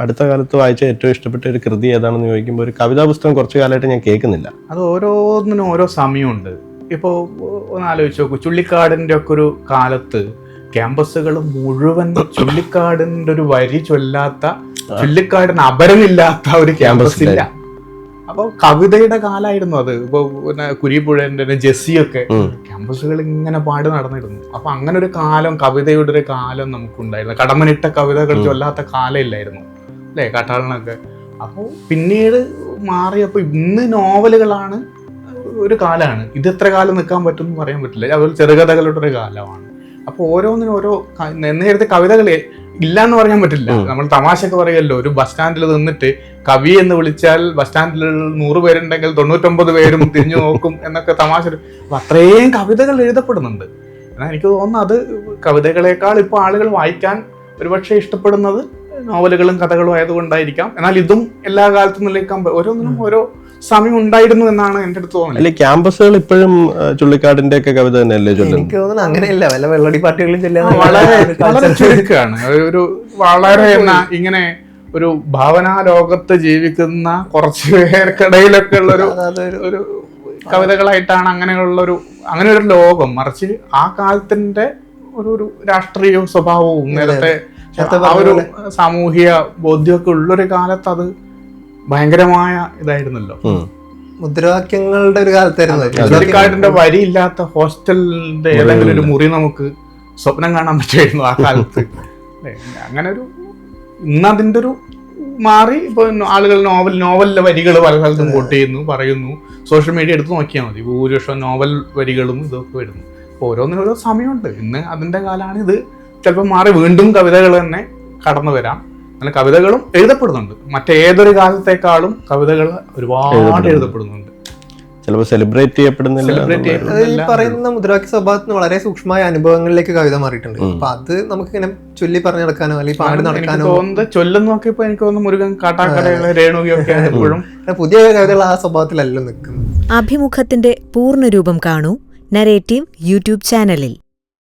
അടുത്ത കാലത്ത് വായിച്ച ഏറ്റവും ഇഷ്ടപ്പെട്ട ഒരു കൃതി ഏതാണെന്ന് ചോദിക്കുമ്പോൾ ഒരു കവിതാ പുസ്തകം കുറച്ചു കാലമായിട്ട് ഞാൻ കേൾക്കുന്നില്ല. അത് ഓരോന്നിനും ഓരോ സമയമുണ്ട്. ഇപ്പോൾ ഒന്ന് ആലോചിച്ച് നോക്കൂ, ചുള്ളിക്കാടിൻ്റെ ഒക്കെ ഒരു കാലത്ത് ക്യാമ്പസുകൾ മുഴുവൻ ചുള്ളിക്കാടിൻ്റെ ഒരു വരി ചൊല്ലാത്ത, ചുള്ളിക്കാടിന് അപരമില്ലാത്ത ഒരു ക്യാമ്പസ് ഇല്ല. അപ്പോൾ കവിതയുടെ കാലമായിരുന്നു അത്. ഇപ്പോൾ പിന്നെ കുരിപ്പുഴൻ്റെ ജെസ്സിയൊക്കെ ക്യാമ്പസുകൾ ഇങ്ങനെ പാടി നടന്നിരുന്നു. അപ്പോൾ അങ്ങനെ ഒരു കാലം, കവിതയുടെ ഒരു കാലം നമുക്കുണ്ടായിരുന്നു. കടമനിട്ട കവിതകൾ ചൊല്ലാത്ത കാലം ഇല്ലായിരുന്നു അല്ലേ, കാട്ടാളനൊക്കെ. അപ്പോൾ പിന്നീട് മാറിയപ്പോൾ ഇന്ന് നോവലുകളാണ് ഒരു കാലമാണ്. ഇത് എത്ര കാലം നിൽക്കാൻ പറ്റും എന്ന് പറയാൻ പറ്റില്ല. അതുപോലെ ചെറുകഥകളുടെ ഒരു കാലമാണ്. അപ്പോൾ ഓരോന്നിനും ഓരോ നേരത്തെ കവിതകൾ ഇല്ല എന്ന് പറയാൻ പറ്റില്ല. നമ്മൾ തമാശക്ക് പറയുമല്ലോ, ഒരു ബസ് സ്റ്റാൻഡിൽ നിന്നിട്ട് കവി എന്ന് വിളിച്ചാൽ ബസ് സ്റ്റാൻഡിൽ 100 പേരുണ്ടെങ്കിൽ 99 പേരും തിരിഞ്ഞു നോക്കും എന്നൊക്കെ തമാശ. അപ്പം അത്രയും കവിതകൾ എഴുതപ്പെടുന്നുണ്ട്. എന്നാൽ എനിക്ക് തോന്നുന്നു അത് കവിതകളെക്കാൾ ഇപ്പോൾ ആളുകൾ വായിക്കാൻ ഒരുപക്ഷെ ഇഷ്ടപ്പെടുന്നത് നോവലുകളും കഥകളും ആയതുകൊണ്ടായിരിക്കാം. എന്നാൽ ഇതും എല്ലാ കാലത്തും നിലനിൽക്കാൻ ഓരോന്നിനും ഓരോ സമയം ഉണ്ടായിരുന്നു എന്നാണ് എൻ്റെ അടുത്ത് തോന്നുന്നത്. അല്ലെ, ക്യാമ്പസുകൾ ഇപ്പോഴും ചുള്ളിക്കാടിന്റെ ഒക്കെ കവിത തന്നെയല്ലേ ചൊല്ലുന്നത്? എനിക്ക് തോന്നുന്നു അങ്ങനെയല്ല, വല്ല വെള്ളടി പാട്ടുകളും വളരെ ചുരുക്കമാണ്. ഒരു വളരെ ഇങ്ങനെ ഒരു ഭാവനാ ലോകത്ത് ജീവിക്കുന്ന കുറച്ച് പേർക്കിടയിലൊക്കെ ഉള്ള ഒരു കവിതകളായിട്ടാണ് അങ്ങനെ ഒരു ലോകം. മറിച്ച് ആ കാലത്തിന്റെ ഒരു രാഷ്ട്രീയ സ്വഭാവവും നേരത്തെ ആ ഒരു സാമൂഹിക ബോധ്യമൊക്കെ ഉള്ളൊരു കാലത്ത് അത് ഭയങ്കരമായ ഇതായിരുന്നല്ലോ. മുദ്രാവാക്യങ്ങളുടെ ഒരു കാലത്തായിരുന്നു. ചുള്ളിക്കാടിന്റെ വരിയില്ലാത്ത ഹോസ്റ്റലിന്റെ ഏതെങ്കിലും ഒരു മുറി നമുക്ക് സ്വപ്നം കാണാൻ പറ്റുമായിരുന്നു ആ കാലത്ത്. അങ്ങനെ ഒരു ഇന്നതിൻ്റെ ഒരു മാറി. ഇപ്പൊ ആളുകൾ നോവലിലെ വരികൾ പല സ്ഥലത്തും കോട്ട് ചെയ്യുന്നു, പറയുന്നു. സോഷ്യൽ മീഡിയ എടുത്ത് നോക്കിയാൽ മതി, ഭൂരിപക്ഷം നോവൽ വരികളും ഇതൊക്കെ വരുന്നു. അപ്പോൾ ഓരോന്നിനും ഓരോ സമയമുണ്ട്. ഇന്ന് അതിന്റെ കാലമാണ്. ഇത് ചിലപ്പോൾ മാറി വീണ്ടും കവിതകൾ തന്നെ കടന്നു വരാം. അങ്ങനെ കവിതകളും എഴുതപ്പെടുന്നുണ്ട്. മറ്റേതൊരു കാലത്തേക്കാളും കവിതകൾ ഒരുപാട് എഴുതപ്പെടുന്നുണ്ട്. ചിലപ്പോൾ സെലിബ്രേറ്റ് ചെയ്യപ്പെടുന്നില്ല. ഈ പറയുന്ന മുദ്രാവാക്യ സ്വഭാവത്തിന് വളരെ സൂക്ഷ്മമായ അനുഭവങ്ങളിലേക്ക് കവിത മാറിയിട്ടുണ്ട്. അപ്പൊ അത് നമുക്ക് ഇങ്ങനെ ചൊല്ലി പറഞ്ഞു നടക്കാനോ അല്ലെങ്കിൽ പാടി നടക്കാനോ തോന്നുന്നത്. ചൊല്ലും നോക്കിയപ്പോ എനിക്ക് തോന്നുന്നു മുരുകൻ, കാട്ടാക്കടകളെ, രേണുകയൊക്കെ എപ്പോഴും പുതിയ കവിതകൾ ആ സ്വഭാവത്തിലല്ല നിൽക്കുന്നത്. അഭിമുഖത്തിന്റെ പൂർണ്ണരൂപം കാണൂ നരേറ്റീവ് യൂട്യൂബ് ചാനലിൽ.